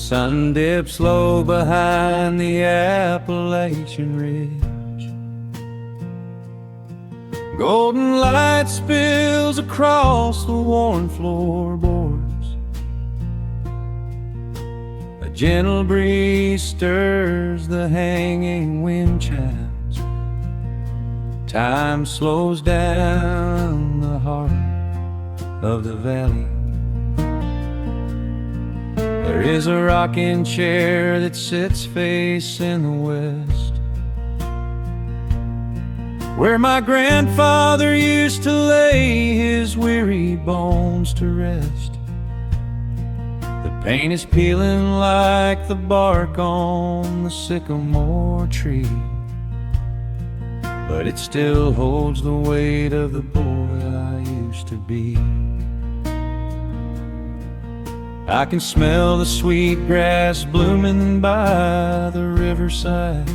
sun dips low behind the Appalachian Ridge. Golden light spills across the worn floorboards. A gentle breeze stirs the hanging wind chimes. Time slows down the heart of the valley. There is a rocking chair that sits facing the west, where my grandfather used to lay his weary bones to rest. The paint is peeling like the bark on the sycamore tree, but it still holds the weight of the boy I used to be. I can smell the sweet grass blooming by the riverside,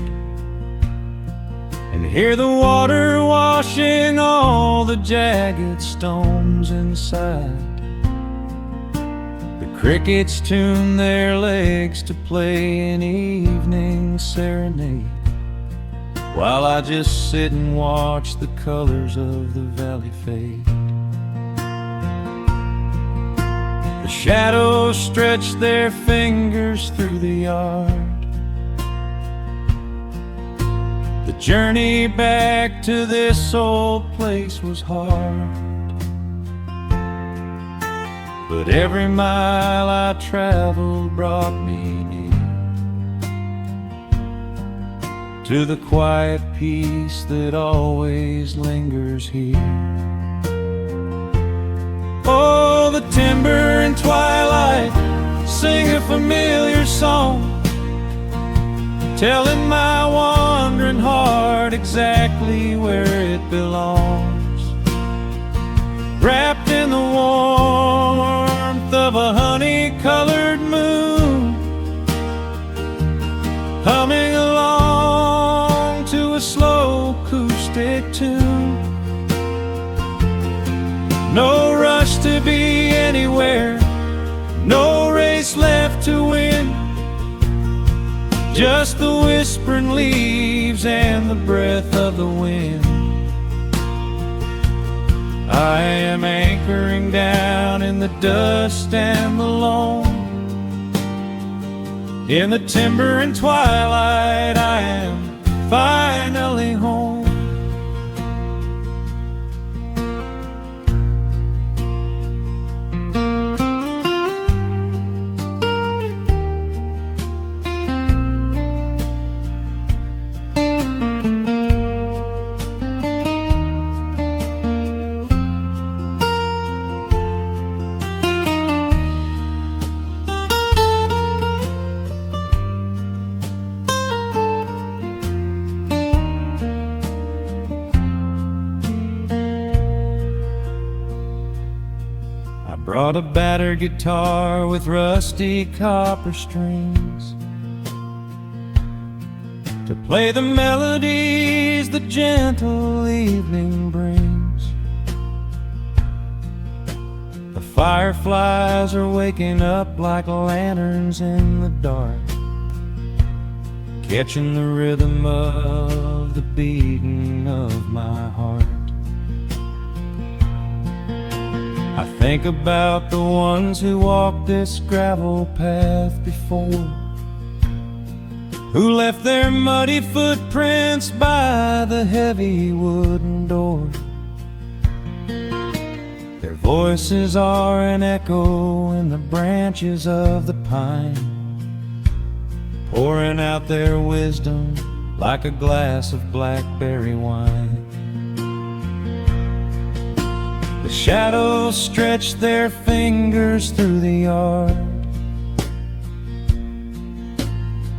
and hear the water washing all the jagged stones inside. The crickets tune their legs to play an evening serenade, while I just sit and watch the colors of the valley fade. The shadows stretch their fingers through the yard. The journey back to this old place was hard, but every mile I traveled brought me near to the quiet peace that always lingers here. Oh, the timber and twilight sing a familiar song, telling my wandering heart exactly where it belongs. Wrapped in the warmth of a honey-colored moon, humming along to a slow acoustic tune. No rush to be anywhere, no race left to win, just the whispering leaves and the breath of the wind. I am anchoring down in the dust and the loam. In the timber and twilight I am finally home. Brought a battered guitar with rusty copper strings to play the melodies the gentle evening brings. The fireflies are waking up like lanterns in the dark, catching the rhythm of the beating of my heart. I think about the ones who walked this gravel path before, who left their muddy footprints by the heavy wooden door. Their voices are an echo in the branches of the pine, pouring out their wisdom like a glass of blackberry wine. The shadows stretch their fingers through the yard.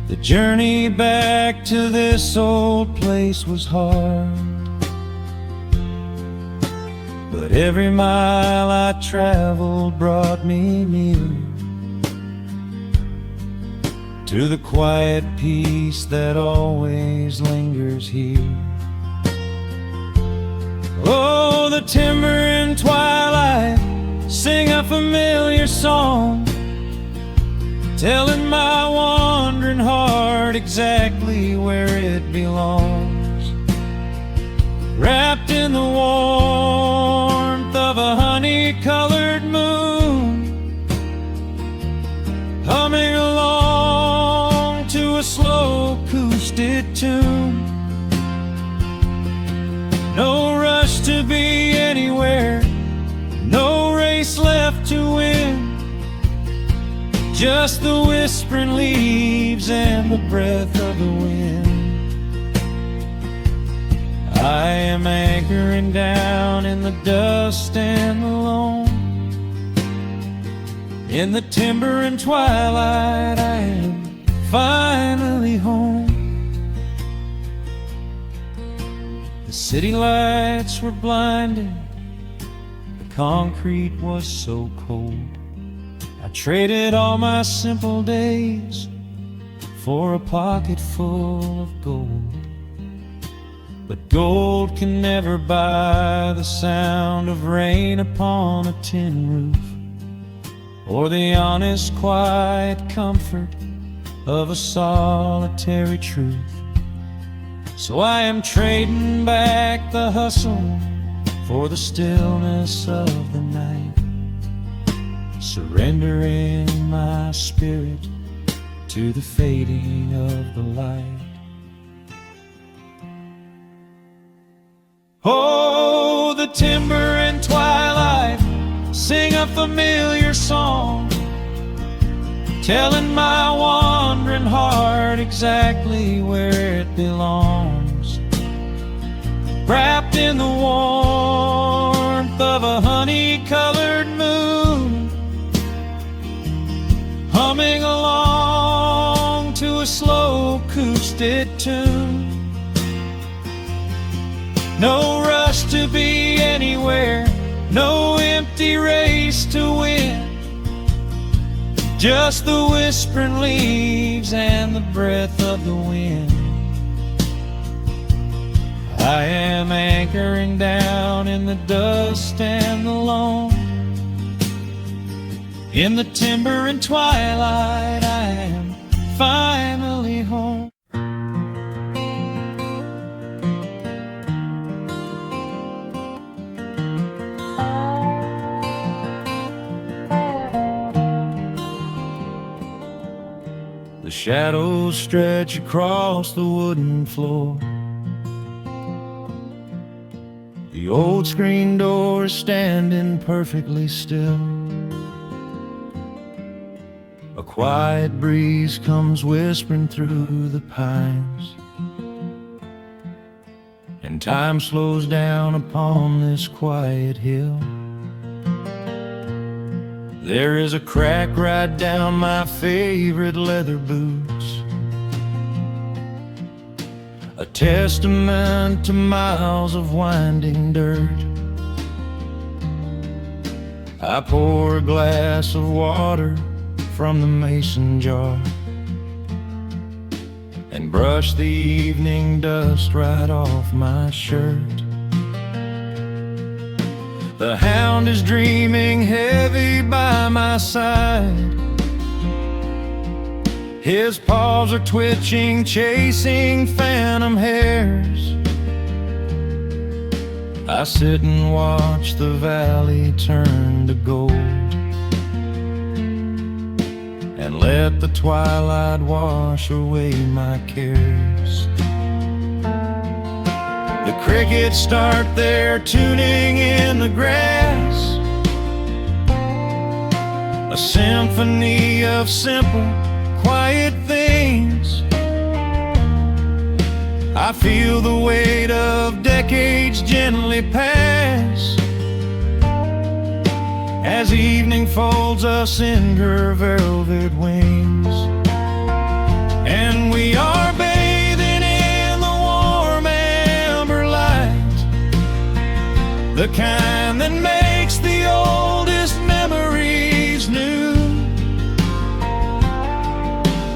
The journey back to this old place was hard, but every mile I traveled brought me near to the quiet peace that always lingers here. Oh, the timber and twilight sing a familiar song, telling my wandering heart exactly where it belongs. Wrapped in the warmth of a honey-colored moon, humming along to a slow acoustic tune. No rush to be anywhere, no race left to win, just the whispering leaves and the breath of the wind. I am anchoring down in the dust and the loam. In the timber and twilight, I am finally home. The city lights were blinding, the concrete was so cold. I traded all my simple days for a pocket full of gold. But gold can never buy the sound of rain upon a tin roof, or the honest, quiet comfort of a solitary truth. So I am trading back the hustle for the stillness of the night, surrendering my spirit to the fading of the light. Oh, the timber and twilight sing a familiar song, telling my wandering heart exactly where it belongs. Wrapped in the warmth of a honey-colored moon, humming along to a slow acoustic tune. No rush to be anywhere, no empty race to win, just the whispering leaves and the breath of the wind. I am anchoring down in the dust and the loam. In the timber and twilight, I am finally home. The shadows stretch across the wooden floor. The old screen door is standing perfectly still. A quiet breeze comes whispering through the pines, and time slows down upon this quiet hill. There is a crack right down my favorite leather boots, a testament to miles of winding dirt. I pour a glass of water from the mason jar and brush the evening dust right off my shirt. The hound is dreaming heavy by my side. His paws are twitching, chasing phantom hares. I sit and watch the valley turn to gold, and let the twilight wash away my cares. The crickets start their tuning in the grass, a symphony of simple, quiet things. I feel the weight of decades gently pass, as evening folds us in her velvet wings. And we are bathing in the warm amber light, the kind that makes the oldest memories new.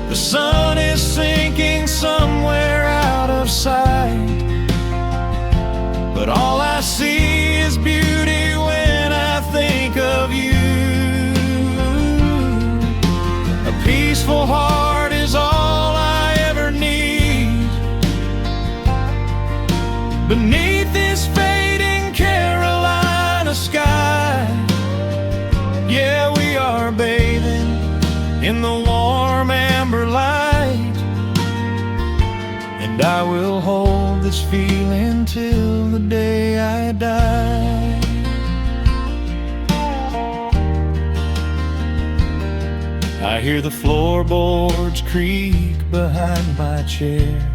The sun is sinking somewhere out of sight, but all I see is beauty when I think of you. A peaceful beneath this fading Carolina sky. Yeah, we are bathing in the warm amber light, and I will hold this feeling till the day I die. I hear the floorboards creak behind my chair.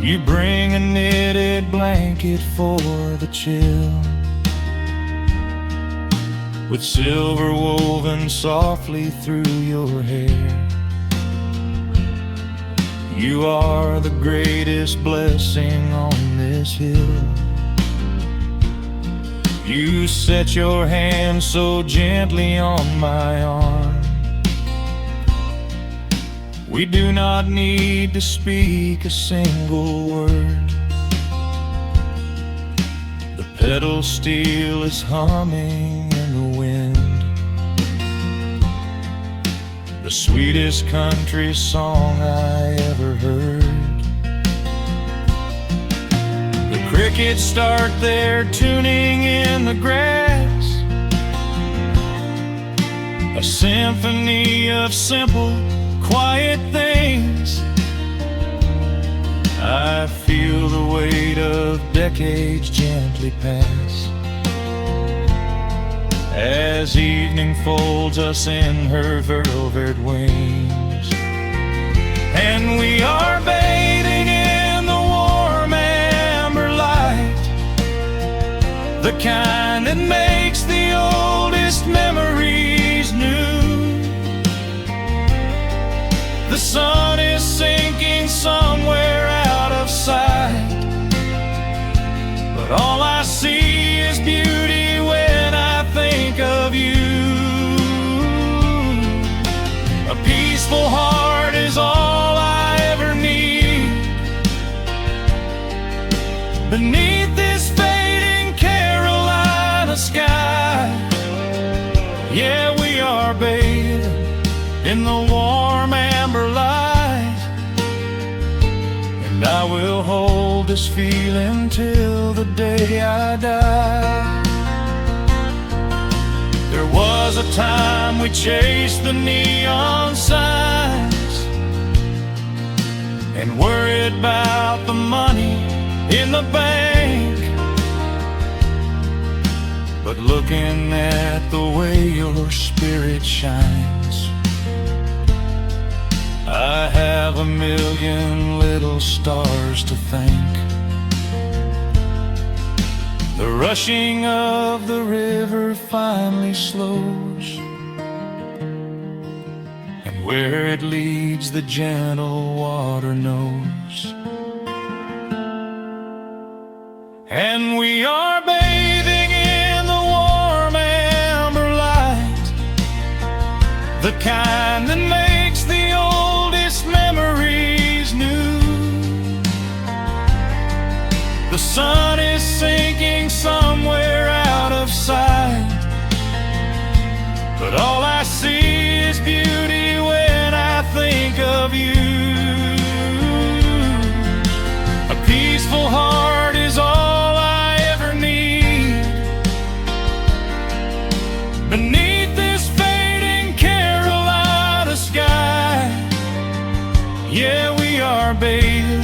You bring a knitted blanket for the chill, with silver woven softly through your hair. You are the greatest blessing on this hill. You set your hand so gently on my arm. We do not need to speak a single word. The pedal steel is humming in the wind, the sweetest country song I ever heard. The crickets start their tuning in the grass, a symphony of simple, quiet things. I feel the weight of decades gently pass, as evening folds us in her velvet wings. And we are bathing in the warm amber light, the kind that makes the oldest memories new. The sun is sinking somewhere out of sight, but all I see is beauty when I think of you. A peaceful heart is all I ever need, beneath this fading Carolina sky. Yeah, we are bathing in the warm amber light, and I will hold this feeling till the day I die. There was a time we chased the neon signs and worried about the money in the bank, but looking at the way your spirit shines, I have a million little stars to thank. The rushing of the river finally slows, and where it leads the gentle water knows. And we are bathing in the warm amber light, the kind that makes the oldest memories new. The sun is sinking somewhere out of sight, but all I see is beauty when I think of you. A peaceful heart is all I ever need, beneath this fading Carolina sky. Yeah, we are bathing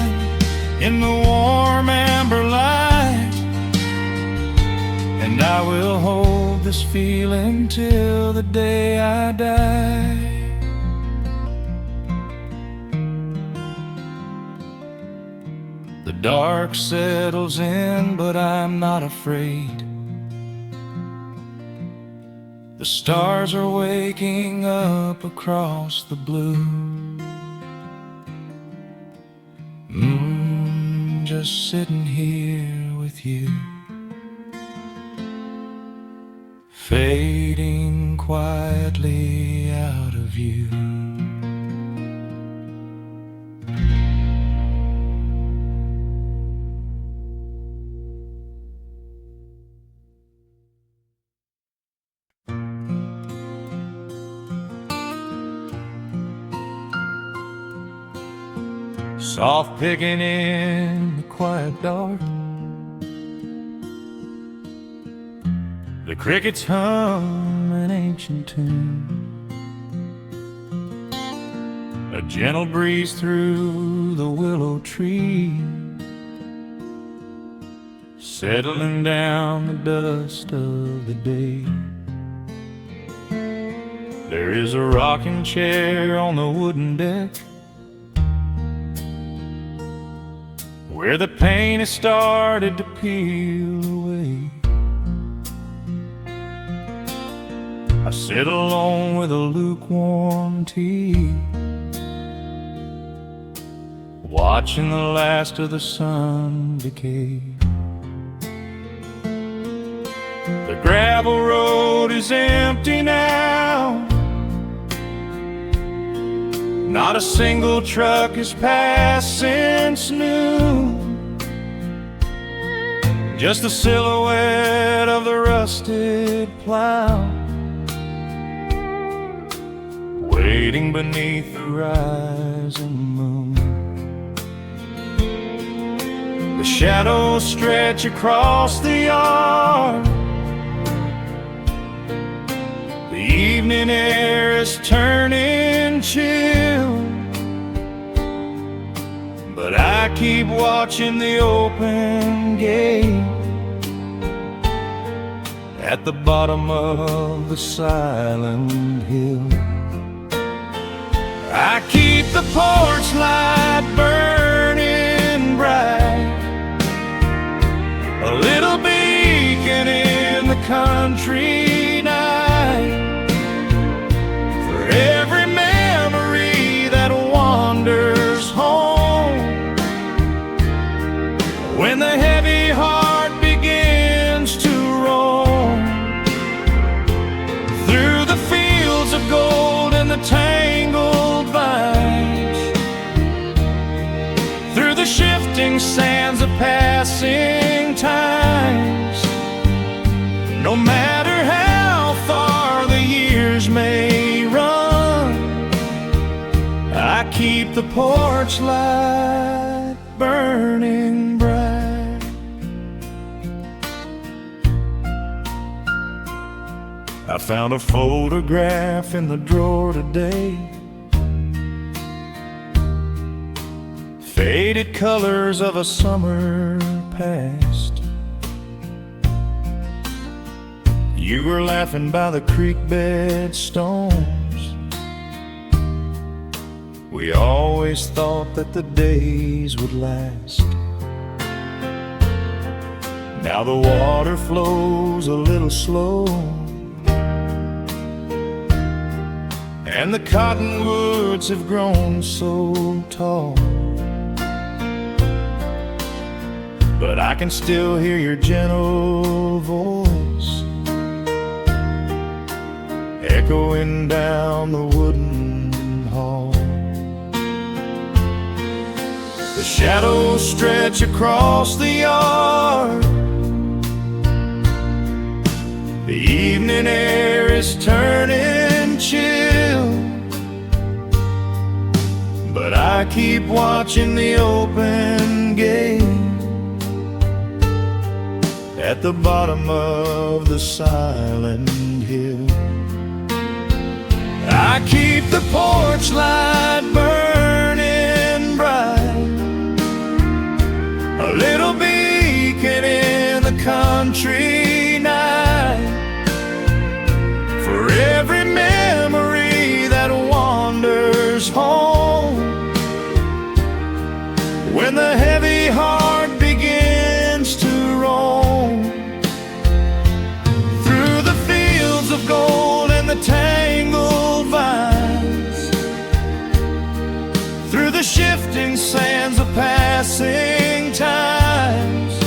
in the warm amber light, and I will hold this feeling till the day I die. The dark settles in, but I'm not afraid. The stars are waking up across the blue. Just sitting here with you, fading quietly out of view. soft picking in the quiet dark. The crickets hum an ancient tune, a gentle breeze through the willow tree, settling down the dust of the day. There is a rocking chair on the wooden deck, where the paint has started to peel away. I sit alone with a lukewarm tea, watching the last of the sun decay. The gravel road is empty now, not a single truck has passed since noon, just the silhouette of the rusted plow, waiting beneath the rising moon. The shadows stretch across the yard, the evening air is turning chill, but I keep watching the open gate at the bottom of the silent hill. I keep the porch light burning bright, a little beacon in the country night, for every memory that wanders home, when the heavy heart begins to roam through the fields of gold and the tangled vines, through the shifting sands of passing times. No matter how far the years may run, I keep the porch light burning bright. I found a photograph in the drawer today, faded colors of a summer past. You were laughing by the creek bed stones. We always thought that the days would last. Now the water flows a little slow, and the cottonwoods have grown so tall, but I can still hear your gentle voice echoing down the wooden hall. The shadows stretch across the yard, the evening air is turning chill, but I keep watching the open gate at the bottom of the silent hill. I keep the porch light burning bright, a little beacon in the country night, for every memory that wanders home, when the heavy heart begins to roam through the fields of gold and the tangled vines, through the shifting sands of passing times.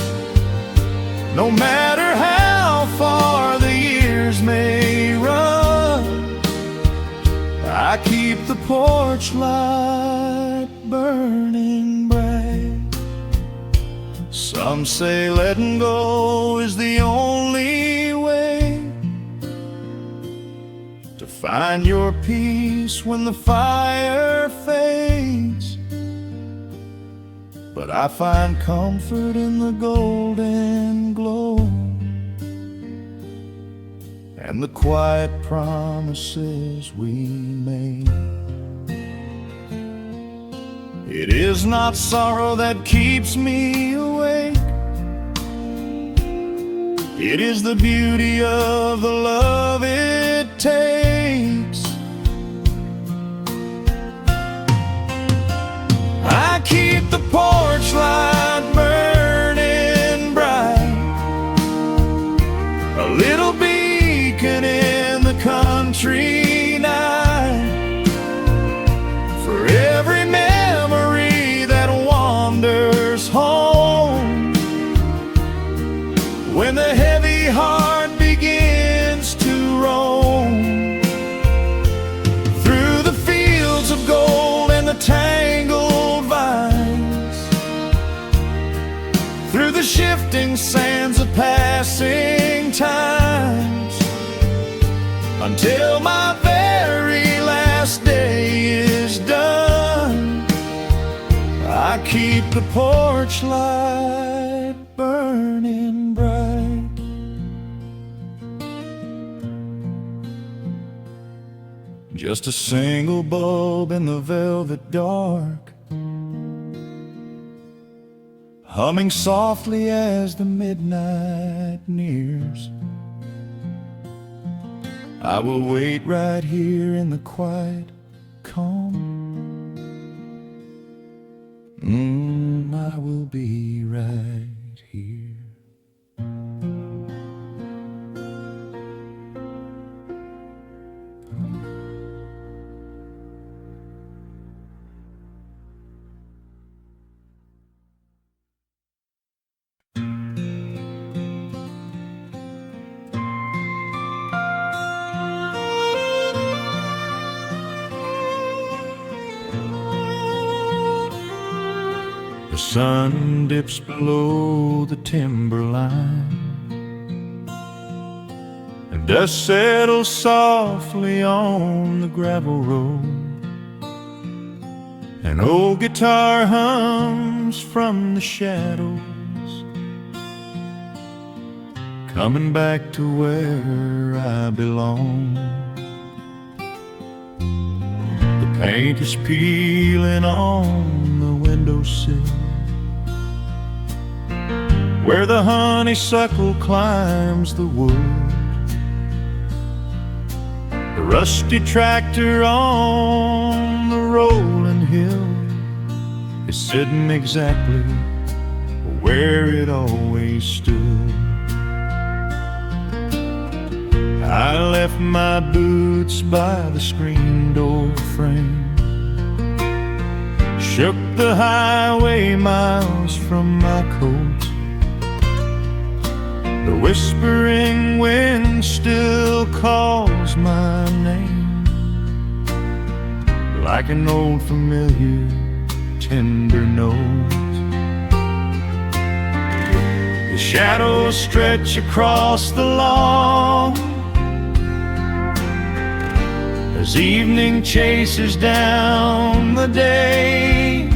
No matter how far the years may run, I keep the porch light burning bright. Some say letting go is the only way to find your peace when the fire fades. I find comfort in the golden glow and the quiet promises we made. It is not sorrow that keeps me awake. It is the beauty of the love it takes. I keep the porch light burning bright, a little beacon in the country night, for every memory that wanders home. When the heavy heart begins to roam through the fields of gold and the tangled vines, through the shifting sands of passing times, until my very last day is done, I keep the porch light burning bright. Just a single bulb in the velvet dark, humming softly as the midnight nears. I will wait right here in the quiet calm. I will be right here. The sun dips below the timberline, and dust settles softly on the gravel road. An old guitar hums from the shadows, coming back to where I belong. The paint is peeling on the windowsill, where the honeysuckle climbs the wood. The rusty tractor on the rolling hill is sitting exactly where it always stood. I left my boots by the screen door frame, shook the highway miles from my coat. The whispering wind still calls my name, like an old familiar tender note. The shadows stretch across the lawn as evening chases down the day.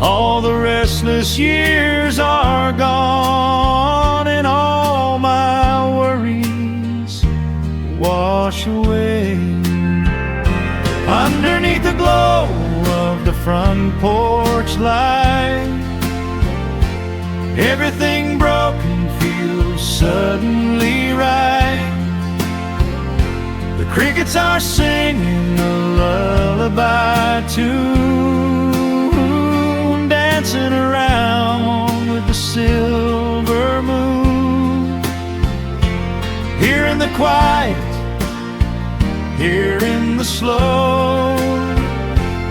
All the restless years are gone, and all my worries wash away. Underneath the glow of the front porch light, everything broken feels suddenly right. The crickets are singing a lullaby tune, dancing around with the silver moon. Here in the quiet, here in the slow,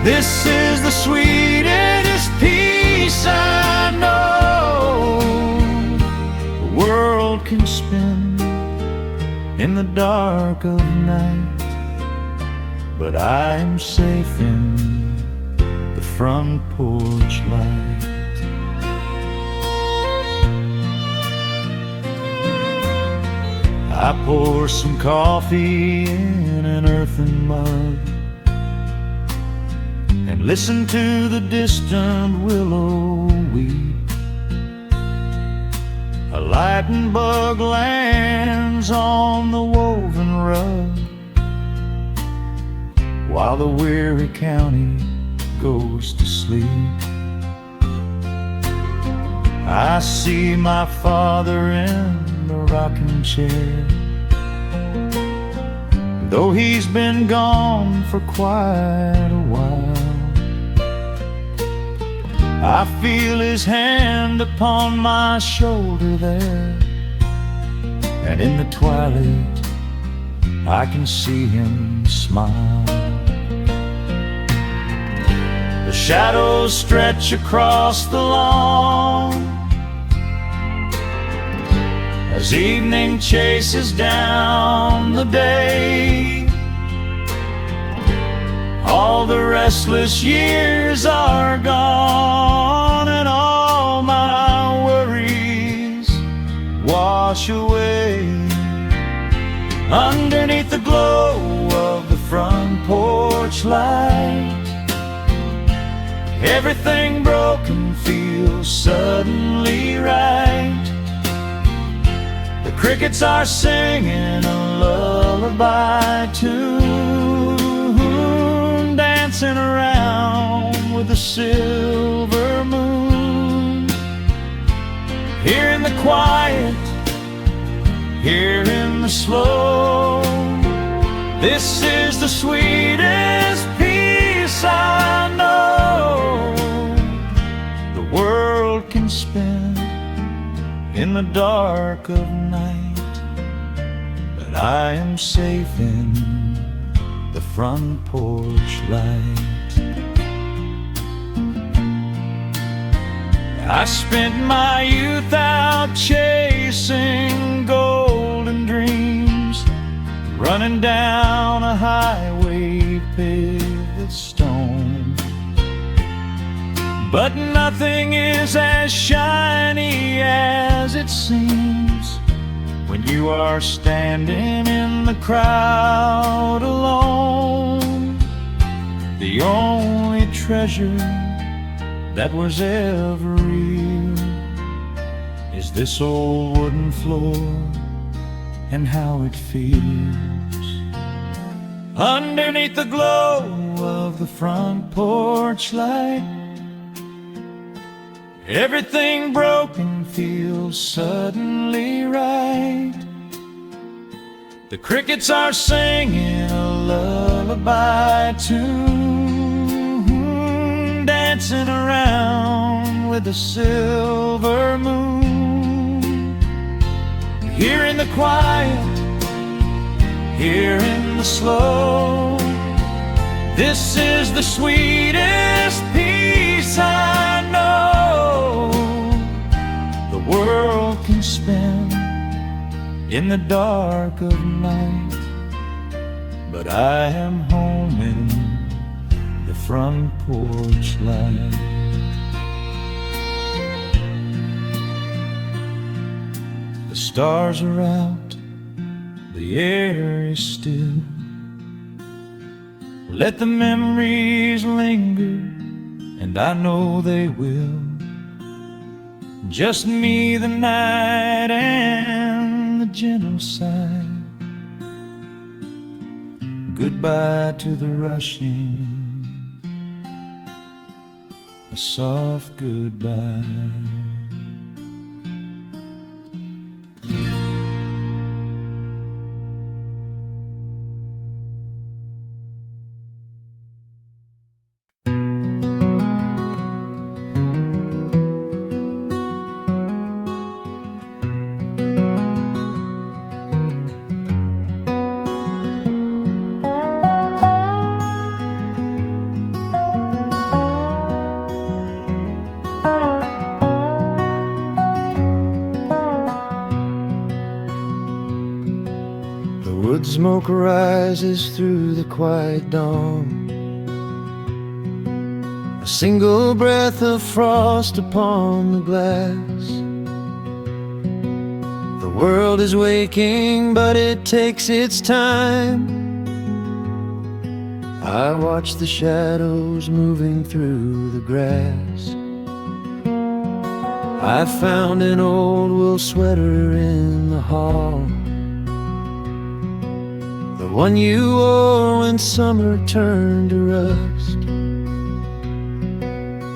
this is the sweetest peace I know. The world can spin in the dark of night, but I'm safe in the front porch light. I pour some coffee in an earthen mug and listen to the distant willow weep. A lightning bug lands on the woven rug, while the weary county goes to sleep. I see my father in the rocking chair, though he's been gone for quite a while. I feel his hand upon my shoulder there, and in the twilight I can see him smile. The shadows stretch across the lawn as evening chases down the day. All the restless years are gone, and all my worries wash away. Underneath the glow of the front porch light, everything broken feels suddenly right. The crickets are singing a lullaby tune, dancing around with the silver moon. Here in the quiet, here in the slow, this is the sweetest peace I know the world can spend in the dark of night, but I am safe in the front porch light. I spent my youth out chasing golden dreams, running down a highway paved with stone. But nothing is as shiny as it seems when you are standing in the crowd alone. The only treasure that was ever real is this old wooden floor and how it feels. Underneath the glow of the front porch light, everything broken feels suddenly right. The crickets are singing a lullaby tune, dancing around with the silver moon. Here in the quiet, here in the slow, this is the sweetest peace I know the world can spend in the dark of night, but I am home in the front porch light. The stars are out, the air is still. Let the memories linger, and I know they will. Just me, the night, and the gentle sigh. Goodbye to the rushing, a soft goodbye. Wood smoke rises through the quiet dawn, a single breath of frost upon the glass. The world is waking, but it takes its time. I watch the shadows moving through the grass. I found an old wool sweater in the hall, the one you wore when summer turned to rust.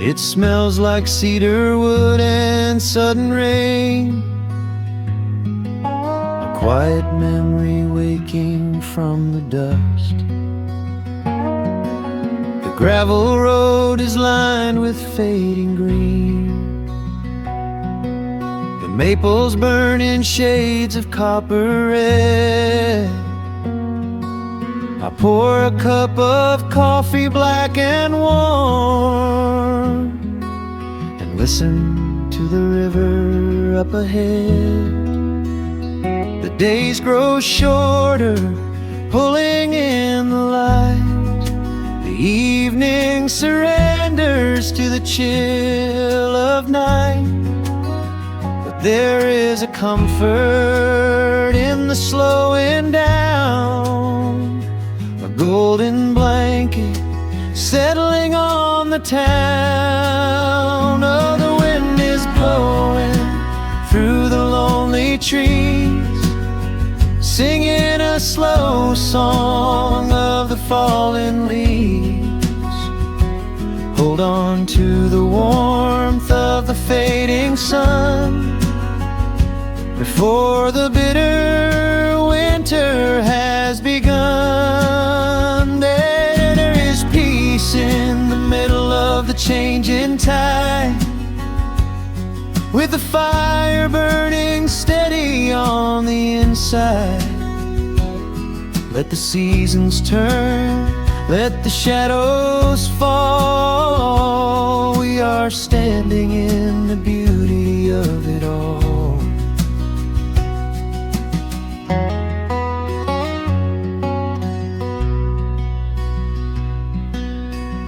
It smells like cedar wood and sudden rain, a quiet memory waking from the dust. The gravel road is lined with fading green, the maples burn in shades of copper red. I pour a cup of coffee black and warm, and listen to the river up ahead. The days grow shorter, pulling in the light. The evening surrenders to the chill of night. But there is a comfort in the slowing down, a golden blanket settling on the town. Oh, the wind is blowing through the lonely trees, singing a slow song of the fallen leaves. Hold on to the warmth of the fading sun before the bitter winter has begun. There is peace in the middle of the changing tide, with the fire burning steady on the inside. Let the seasons turn, let the shadows fall. We are standing in the beauty of it all.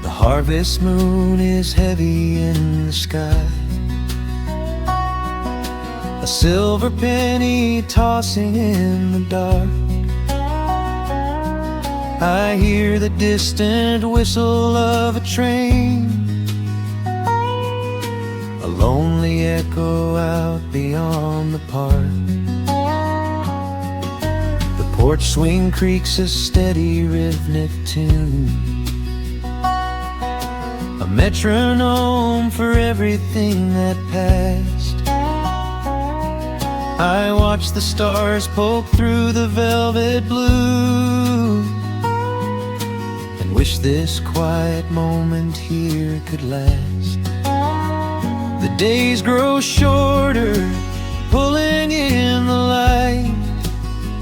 The harvest moon is heavy in the sky, a silver penny tossing in the dark. I hear the distant whistle of a train, a lonely echo out beyond the park. The porch swing creaks a steady rhythmic tune, a metronome for everything that passed. I watch the stars poke through the velvet blue, and wish this quiet moment here could last. The days grow shorter, pulling in the light.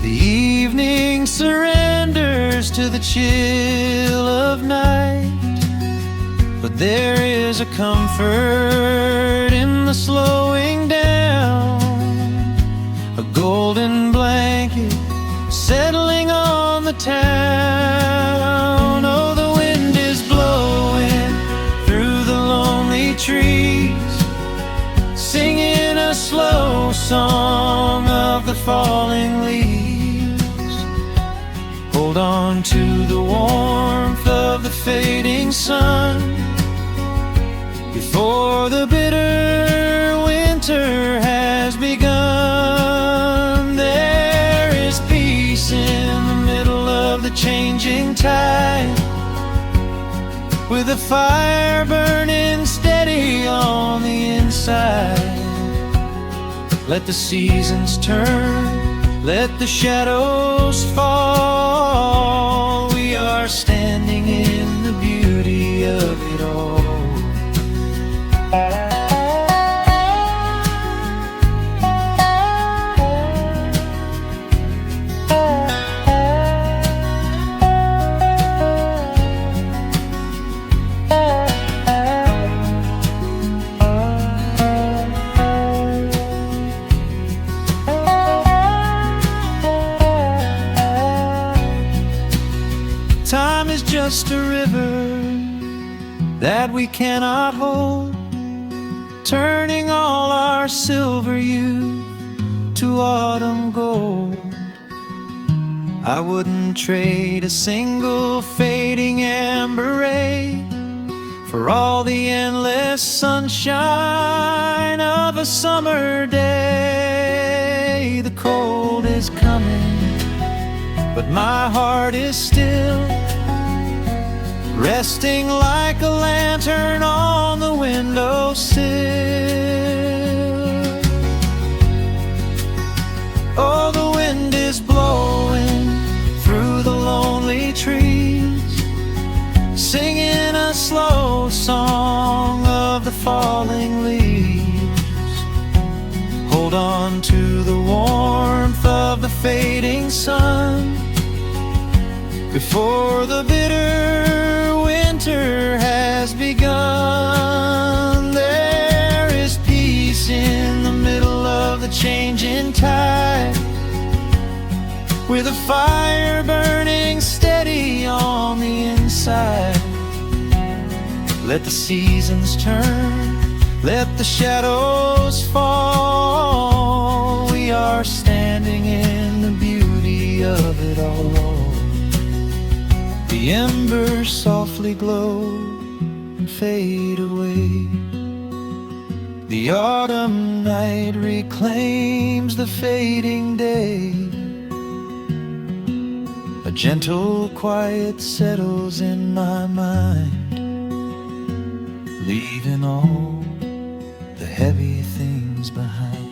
The evening surrenders to the chill of night. But there is a comfort in the slowing down, a golden blanket settling on the town. Oh, the wind is blowing through the lonely trees, singing a slow song of the falling leaves. Hold on to the warmth of the fading sun before the bitter winter has begun. There is peace in the middle of the changing tide, with a fire burning steady on the inside. Let the seasons turn, let the shadows fall. We are standing in the beauty of it all. Time is just a river that we cannot hold, turning all our silver youth to autumn gold. I wouldn't trade a single fading amber ray for all the endless sunshine of a summer day. The cold is coming, but my heart is still resting like a lantern on the windowsill. Oh, the wind is blowing through the lonely trees, singing a slow song of the falling leaves. Hold on to the warmth of the fading sun before the bitter winter has begun. There is peace in the middle of the changing tide, with a fire burning steady on the inside. Let the seasons turn, let the shadows fall. We are standing in the beauty of it all. The embers softly glow and fade away. The autumn night reclaims the fading day. A gentle quiet settles in my mind, leaving all the heavy things behind.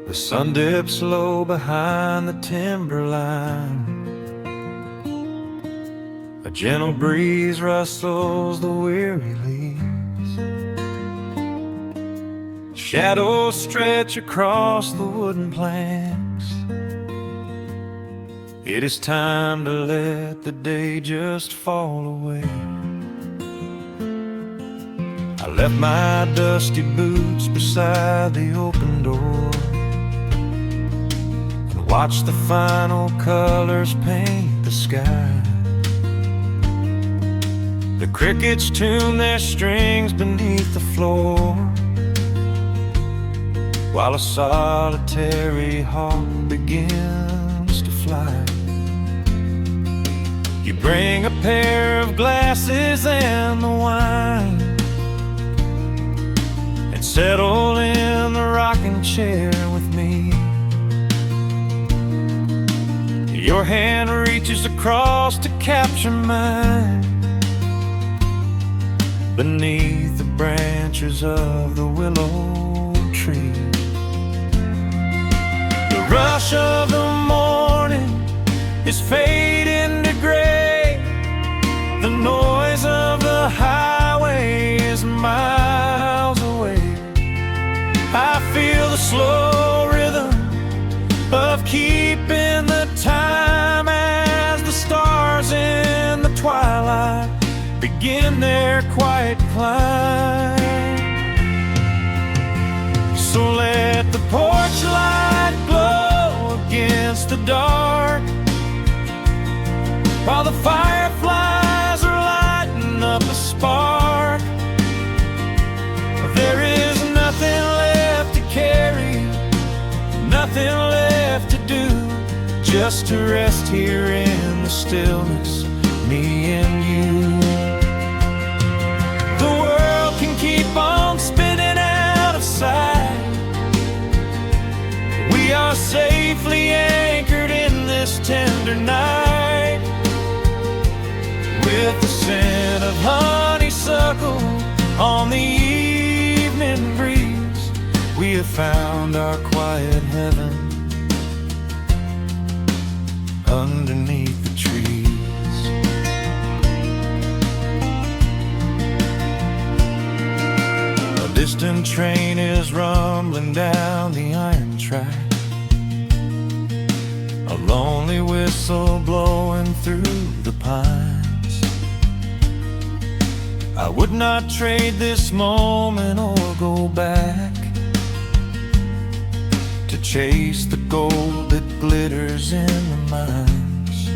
The sun dips low behind the timberline. A gentle breeze rustles the weary leaves. Shadows stretch across the wooden planks. It is time to let the day just fall away. I left my dusty boots beside the open door, watch the final colors paint the sky. The crickets tune their strings beneath the floor, while a solitary hawk begins to fly. You bring a pair of glasses and the wine, and settle in the rocking chair with me. Your hand reaches across to capture mine, beneath the branches of the willow tree. The rush of the morning is fading to gray. The noise of the highway is miles away. I feel the slow rhythm of keeping the time as the stars in the twilight begin their quiet climb. So let the porch light glow against the dark, while the fireflies are lighting up a spark. There is nothing left to carry, nothing left to do, just to rest here in the stillness, me and you. The world can keep on spinning out of sight. We are safely anchored in this tender night, with the scent of honeysuckle on the evening breeze. We have found our quiet heaven underneath the trees. distant train is rumbling down the iron track, a lonely whistle blowing through the pines. I would not trade this moment or go back to chase the gold that glitters in the mines.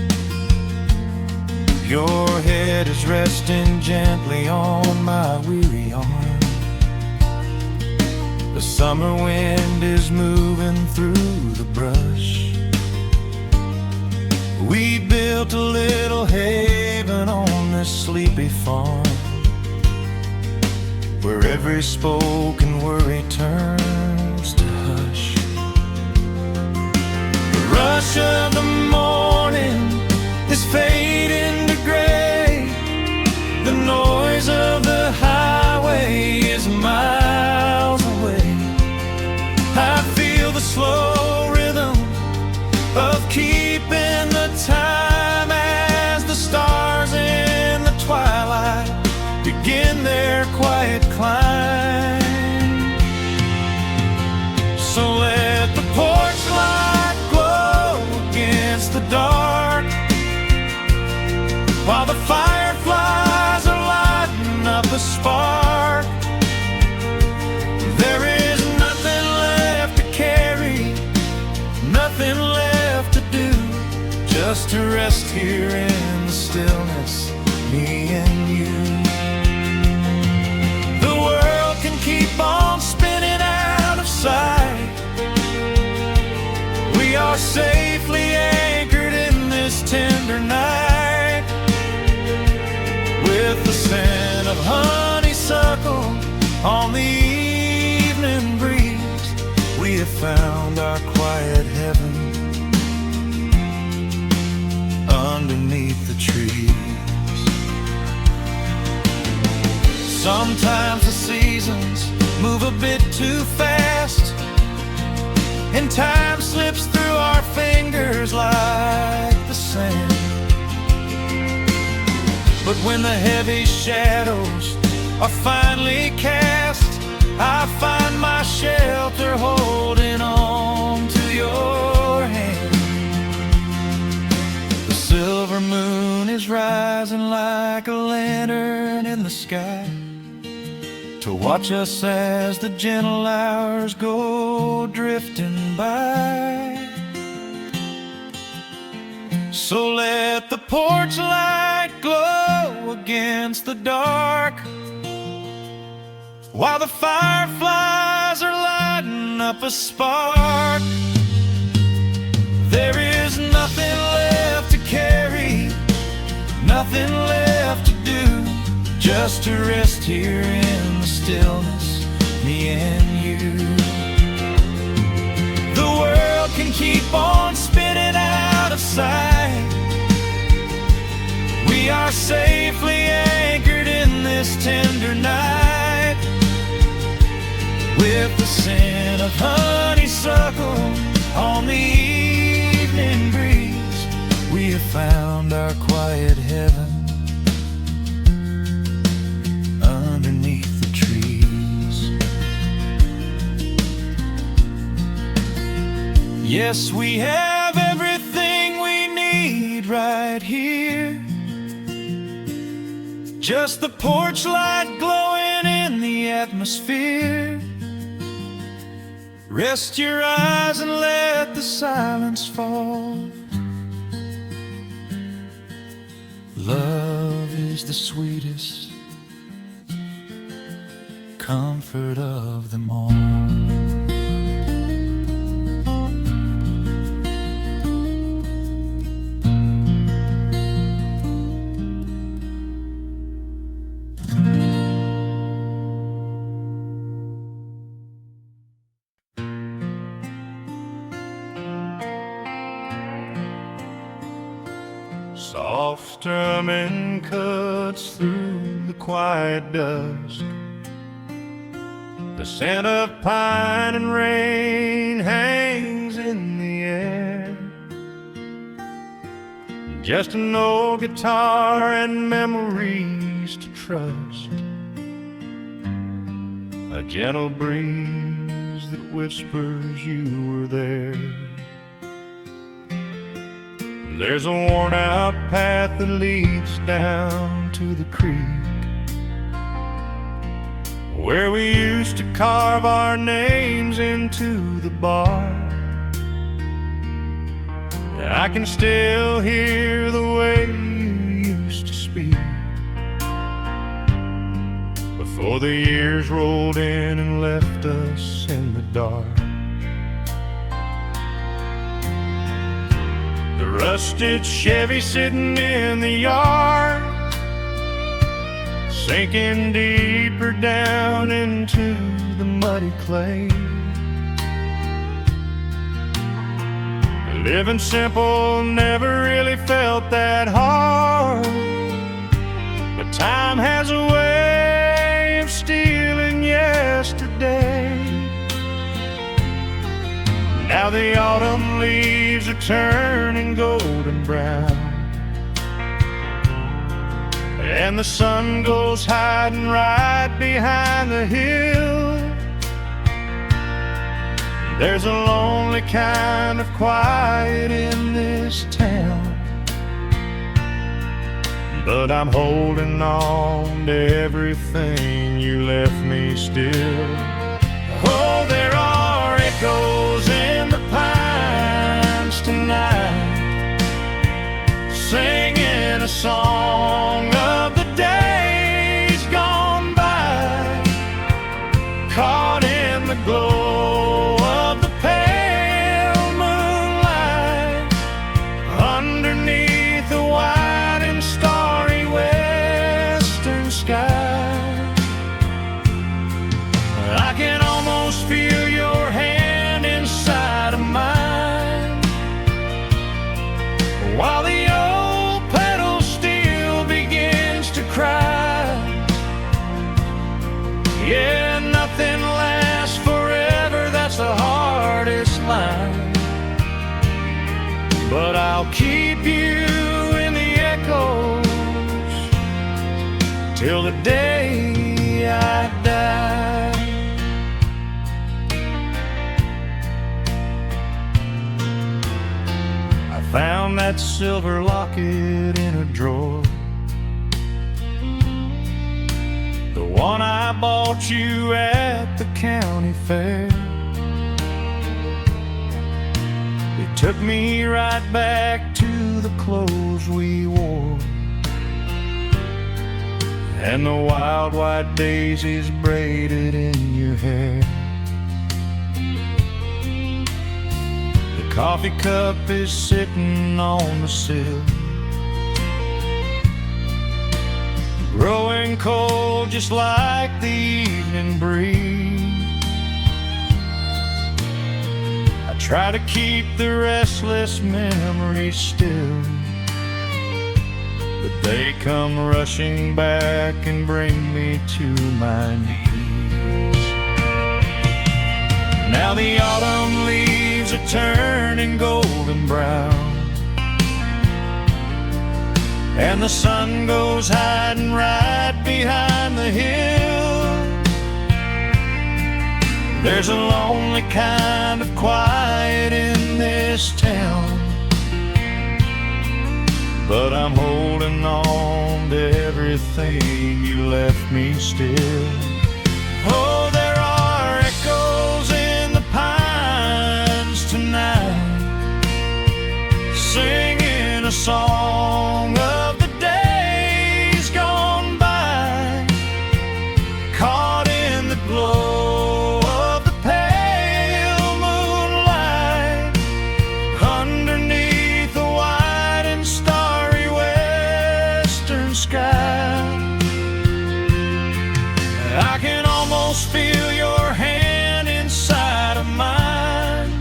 Your head is resting gently on my weary arm. The summer wind is moving through the brush. We built a little haven on this sleepy farm, where every spoken worry turns to hush. The rush of the morning is fading to gray. The noise of the highway is miles away. I feel the slow rhythm of keeping the time as the stars in the twilight begin their quiet climb. So let the porch light glow against the dark, while the fireflies are lighting up a spark. There is nothing left to carry, nothing left to do, just to rest here in the stillness, me and you. The world can keep on spinning out of sight. We are safely anchored in this tender night. With the scent of honeysuckle on the evening breeze, we have found our quiet heaven underneath the trees. Sometimes the seasons move a bit too fast, and time slips through our fingers like the sand. But when the heavy shadows are finally cast, I find my shelter holding on to your hand. The silver moon is rising like a lantern in the sky, to watch us as the gentle hours go drifting by. So let the porch light glow against the dark, while the fireflies are lighting up a spark. There is nothing left to carry, nothing left to do, just to rest here in the stillness, me and you. The world can keep on spinning out of sight. We are safely anchored in this tender night. With the scent of honeysuckle on the evening breeze, we have found our quiet heaven underneath the trees. Yes, we have everything we need right here. Just the porch light glowing in the atmosphere. Rest your eyes and let the silence fall. Love is the sweetest comfort of them all. Soft strumming cuts through the quiet dusk. The scent of pine and rain hangs in the air. Just an old guitar and memories to trust. a gentle breeze that whispers you were there. There's a worn-out path that leads down to the creek, where we used to carve our names into the bark. I can still hear the way you used to speak before the years rolled in and left us in the dark. The rusted Chevy sitting in the yard, sinking deeper down into the muddy clay. Living simple never really felt that hard, but time has a way of stealing yesterday. Now the autumn leaves are turning golden brown, and the sun goes hiding right behind the hill. There's a lonely kind of quiet in this town, but I'm holding on to everything you left me still. Oh, there are echoes in the pines tonight, singing a song of the days gone by, caught in the glow of the pale moonlight, underneath the white and starry western sky. I can almost feel your hand inside of mine, while the old petal still begins to cry. Yeah, nothing lasts forever, that's the hardest line, but I'll keep you in the echoes till the day I die. I found that silver locket in a drawer, the one I bought you at the county fair. It took me right back to the clothes we wore, and the wild white daisies braided in your hair. The coffee cup is sitting on the sill, growing cold just like the evening breeze. I try to keep the restless memories still, but they come rushing back and bring me to my knees. Now the autumn leaves are turning golden brown, and the sun goes hiding right behind the hill. There's a lonely kind of quiet in this town, but I'm holding on to everything you left me still. Oh, there are echoes in the pines tonight, singing a song of the days gone by, caught in the glow of the pale moonlight, underneath the white and starry western sky. I can almost feel your hand inside of mine,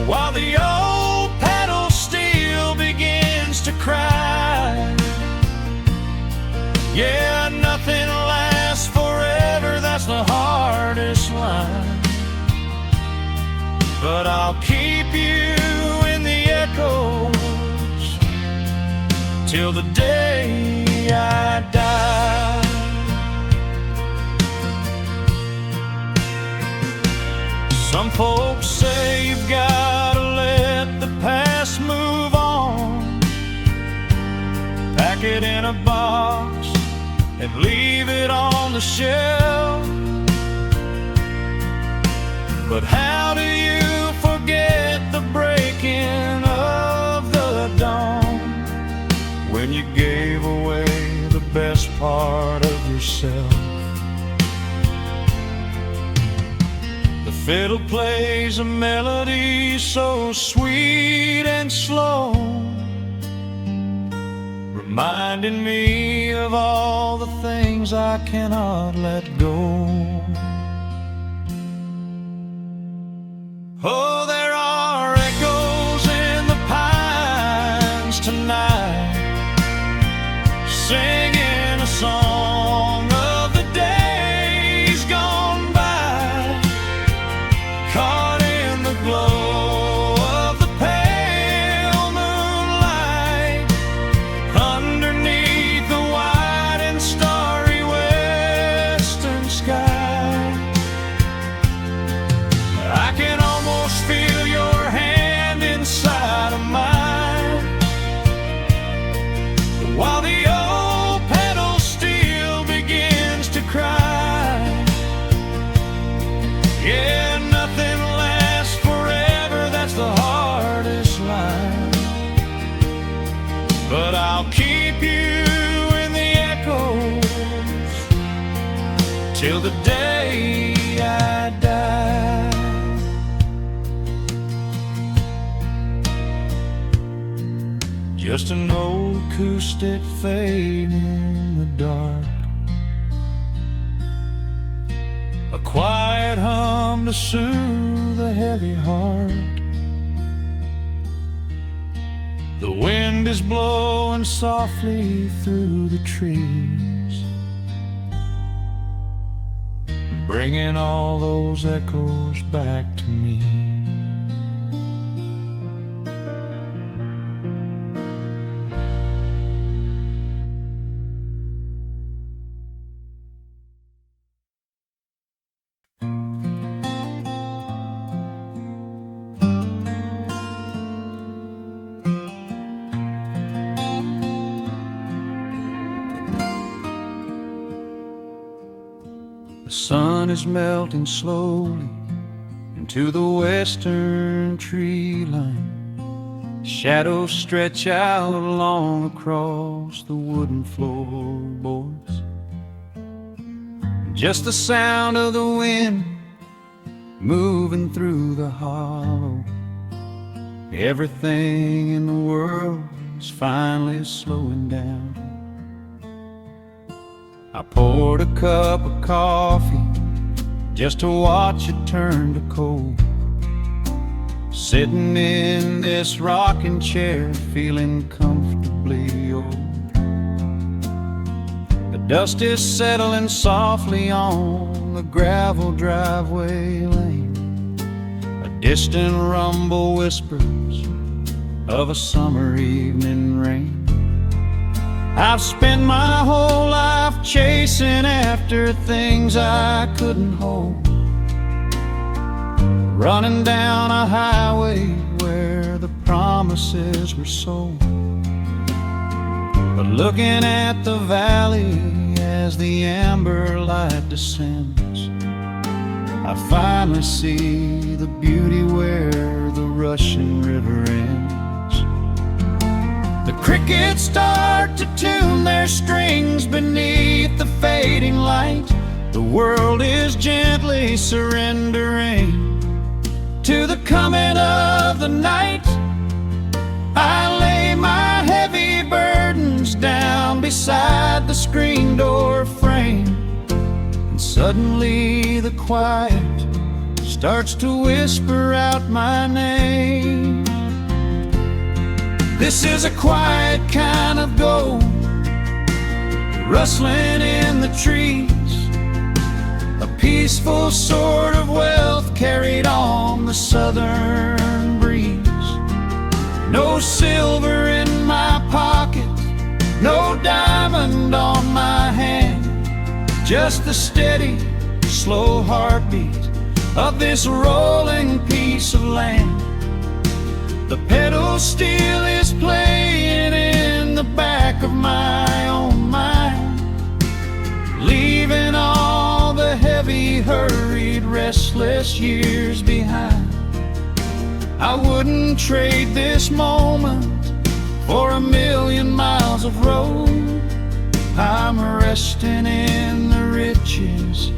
while the old petal still begins to cry. Yeah, nothing lasts forever, that's the hardest line, but I'll keep you in the echoes till the day I die. Some folks say you've gotta let the past move on, pack it in a box and leave it on the shelf. But how do you forget the breaking of the dawn, when you gave away the best part of yourself? The fiddle plays a melody so sweet and slow, reminding me of all the things I cannot let go. Oh, there are echoes in the pines tonight, singing a song of the days gone by, caught in the glow of the pale moonlight, underneath the wide and starry western sky. I can almost feel your hand inside of mine, while the old pedal steel begins to cry. Yeah, nothing lasts forever, that's the hardest line, but I'll keep you in the echoes till the day I die. Just an old acoustic fading in the dark, a quiet hum to soothe a heavy heart. The wind is blowing softly through the trees, bringing all those echoes back to me. The sun is melting slowly into the western tree line. Shadows stretch out long across the wooden floorboards. Just the sound of the wind moving through the hollow. Everything in the world is finally slowing down. I poured a cup of coffee just to watch it turn to cold, sitting in this rocking chair feeling comfortably old. The dust is settling softly on the gravel driveway lane. A distant rumble whispers of a summer evening rain. I've spent my whole life chasing after things I couldn't hold, running down a highway where the promises were sold. But looking at the valley as the amber light descends, I finally see the beauty where the rushing river ends. The crickets start to tune their strings beneath the fading light. The world is gently surrendering to the coming of the night. I lay my heavy burdens down beside the screen door frame, and suddenly the quiet starts to whisper out my name. This is a quiet kind of gold, rustling in the trees, a peaceful sort of wealth carried on the southern breeze. No silver in my pocket, no diamond on my hand, just the steady, slow heartbeat of this rolling piece of land. The pedal steel is playing in the back of my own mind, leaving all the heavy, hurried, restless years behind. I wouldn't trade this moment for 1,000,000 miles of road. I'm resting in the riches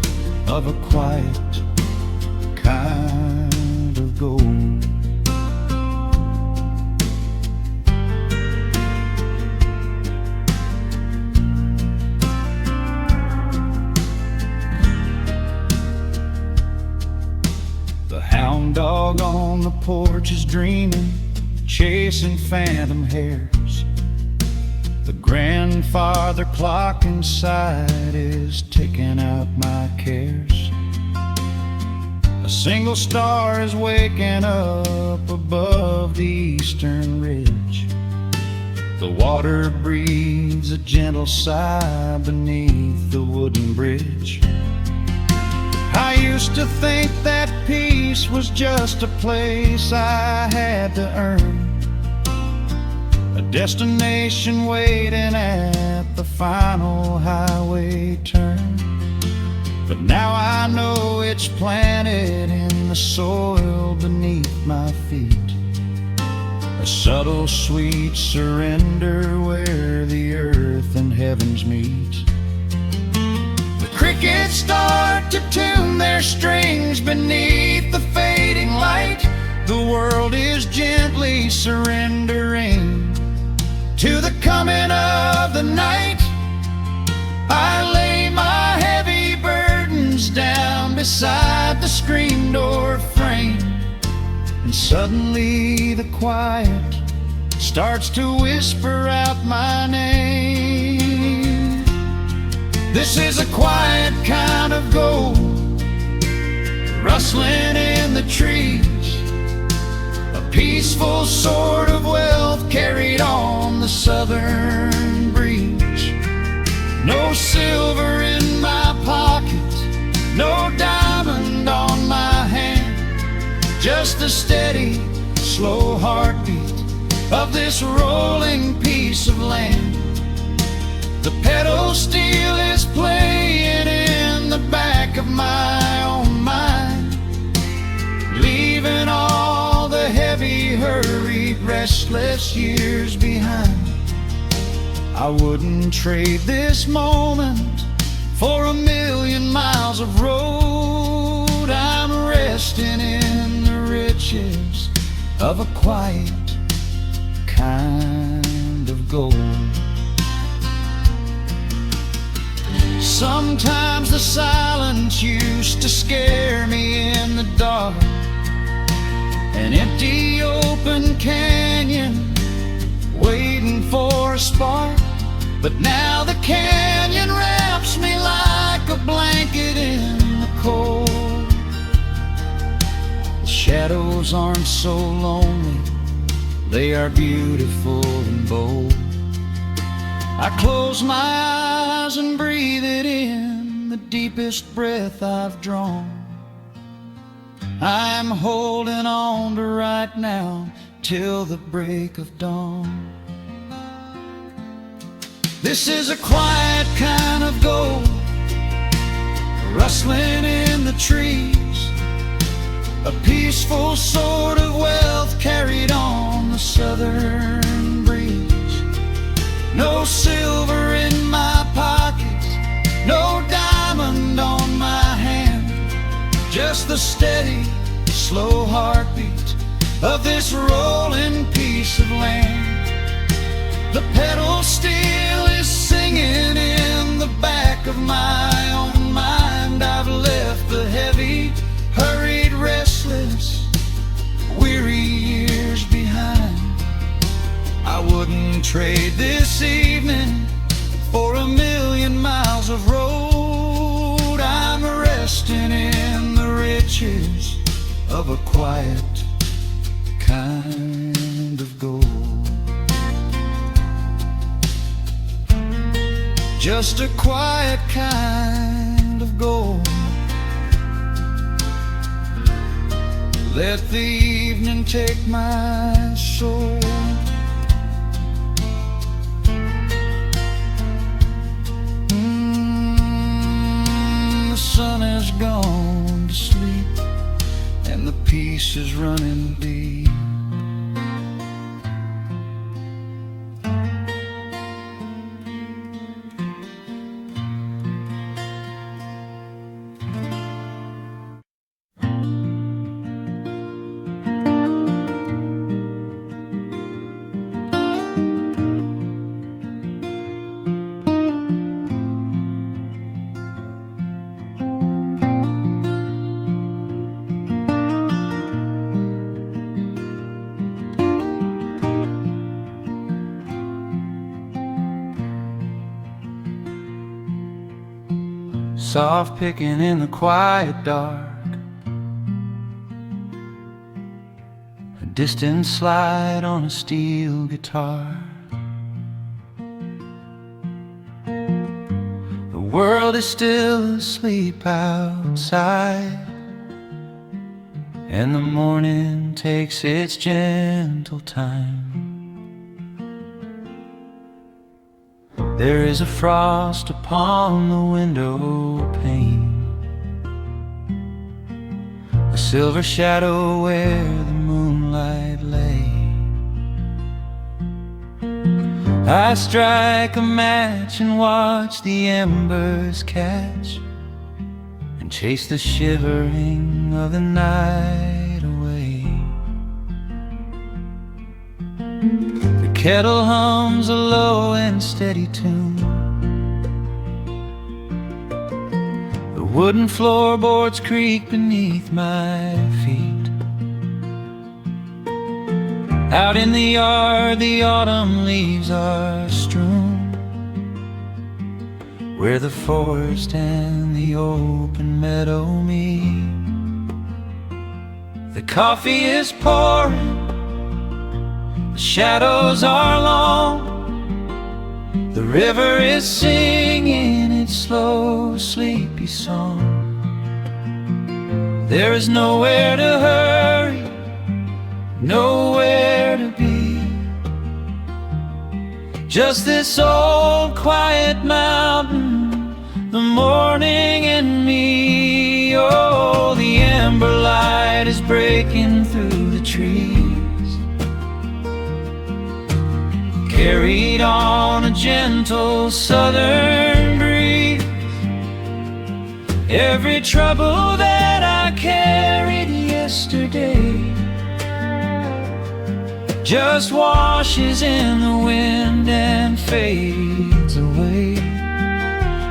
of a quiet kind of gold. The hound dog on the porch is dreaming, chasing phantom hares. The grandfather clock inside is ticking out my cares. A single star is waking up above the eastern ridge. The water breathes a gentle sigh beneath the wooden bridge. I used to think that peace was just a place I had to earn, a destination waiting at the final highway turn. But now I know it's planted in the soil beneath my feet, a subtle sweet surrender where the earth and heavens meet. Crickets start to tune their strings beneath the fading light. The world is gently surrendering to the coming of the night. I lay my heavy burdens down beside the screen door frame, and suddenly the quiet starts to whisper out my name. This is a quiet kind of gold, rustling in the trees, a peaceful sort of wealth carried on the southern breeze. No silver in my pocket, no diamond on my hand, just the steady, slow heartbeat of this rolling piece of land. The pedal steel is playing in the back of my own mind, leaving all the heavy, hurried, restless years behind. I wouldn't trade this moment for 1,000,000 miles of road. I'm resting in the riches of a quiet kind of gold. Sometimes the silence used to scare me in the dark, an empty open canyon waiting for a spark. But now the canyon wraps me like a blanket in the cold. The shadows aren't so lonely, they are beautiful and bold. I close my eyes and breathe it in, the deepest breath I've drawn. I'm holding on to right now till the break of dawn. This is a quiet kind of gold, rustling in the trees, a peaceful sort of wealth carried on the southern breeze. No silver in my pocket, no diamond on my hand, just the steady, slow heartbeat of this rolling piece of land. The pedal steel is singing in the back of my own mind. I've left the heavy, hurried, restless, weary years behind. I wouldn't trade this evening for 1,000,000 miles of road. I'm resting in the riches of a quiet kind of gold. Just a quiet kind of gold. Let the evening take my soul. The sun has gone to sleep, and the peace is running deep. Soft picking in the quiet dark, a distant slide on a steel guitar. The world is still asleep outside, and the morning takes its gentle time. There is a frost upon the window pane, a silver shadow where the moonlight lay. I strike a match and watch the embers catch, and chase the shivering of the night away. The kettle hums a low and steady tune, the wooden floorboards creak beneath my feet. Out in the yard the autumn leaves are strewn, where the forest and the open meadow meet. The coffee is pouring, the shadows are long, the river is singing its slow, sleepy song. There is nowhere to hurry, nowhere to be, just this old quiet mountain, the morning and me. Oh, the ember light is breaking through the trees, carried on a gentle southern breeze. Every trouble that I carried yesterday just washes in the wind and fades away.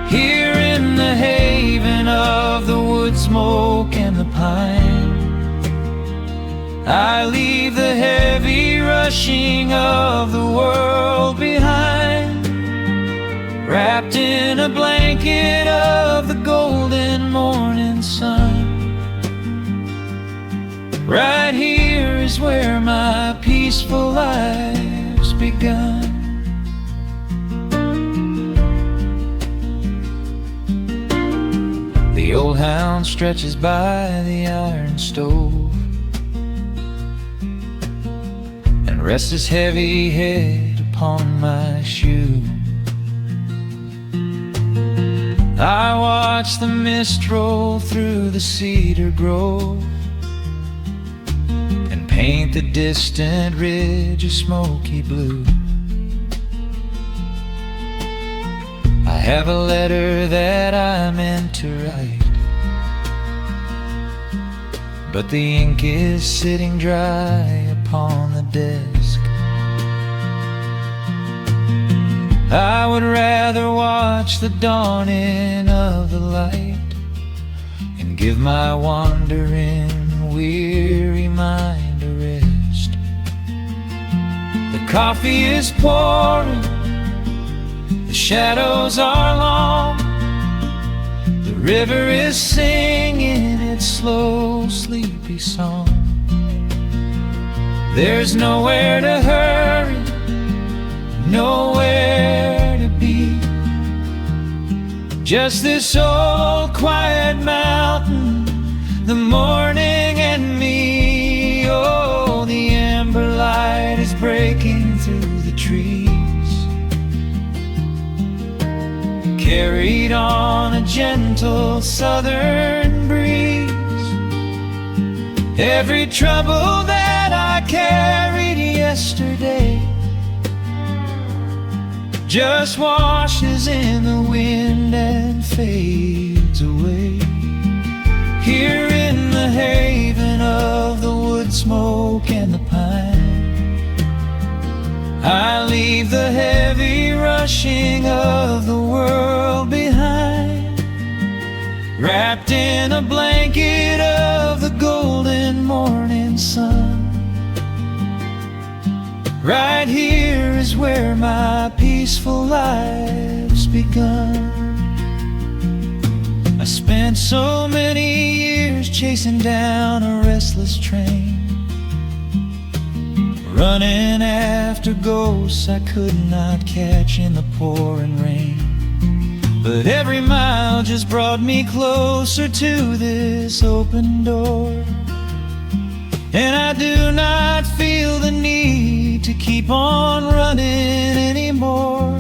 Here in the haven of the wood smoke and the pine, I leave the heavy rushing of the world behind, wrapped in a blanket of the golden morning sun. Right here is where my peaceful life's begun. The old hound stretches by the iron stove and rests his heavy head upon my shoe. I watch the mist roll through the cedar grove and paint the distant ridge a smoky blue. I have a letter that I meant to write, but the ink is sitting dry upon the desk. I would rather watch the dawning of the light and give my wandering, weary mind a rest. The coffee is pouring, the shadows are long, the river is singing its slow, sleepy song. There's nowhere to hurry, nowhere to be, just this old quiet mountain, the morning and me. carried on a gentle southern breeze. Every trouble that I carried yesterday just washes in the wind and fades away. Here in the haven of the wood smoke and the pine, I leave the heavy rushing of the world behind, wrapped in a blanket of the golden morning sun. Right here is where my peaceful life's begun. I spent so many years chasing down a restless train, running after ghosts I could not catch in the pouring rain. But every mile just brought me closer to this open door, and I do not feel the need to keep on running anymore.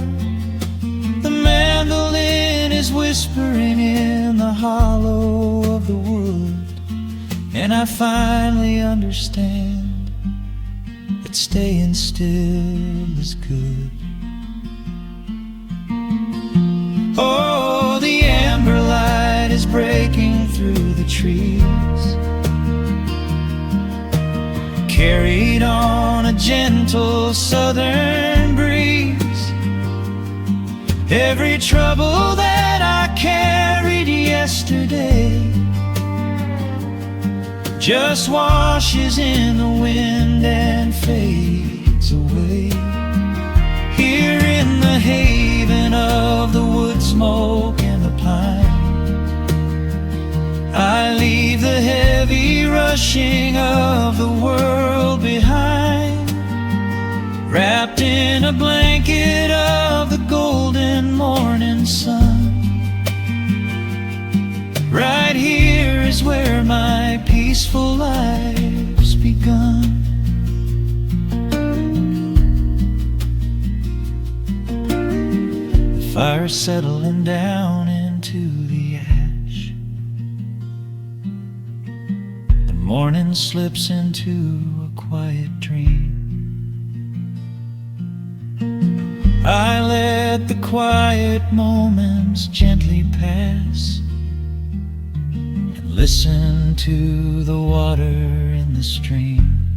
The mandolin is whispering in the hollow of the wood, and I finally understand that staying still is good. Oh, the amber light is breaking through the trees, carried on a gentle southern breeze. Every trouble that I carried yesterday just washes in the wind and fades away. Here in the haven of the wood smoke and the pine, I leave the heavy rushing of the world behind, wrapped in a blanket of the golden morning sun. Right here is where my peaceful life's begun. The fire's settling down into the ash, the morning slips into a quiet dream. I let the quiet moments gently pass and listen to the water in the stream.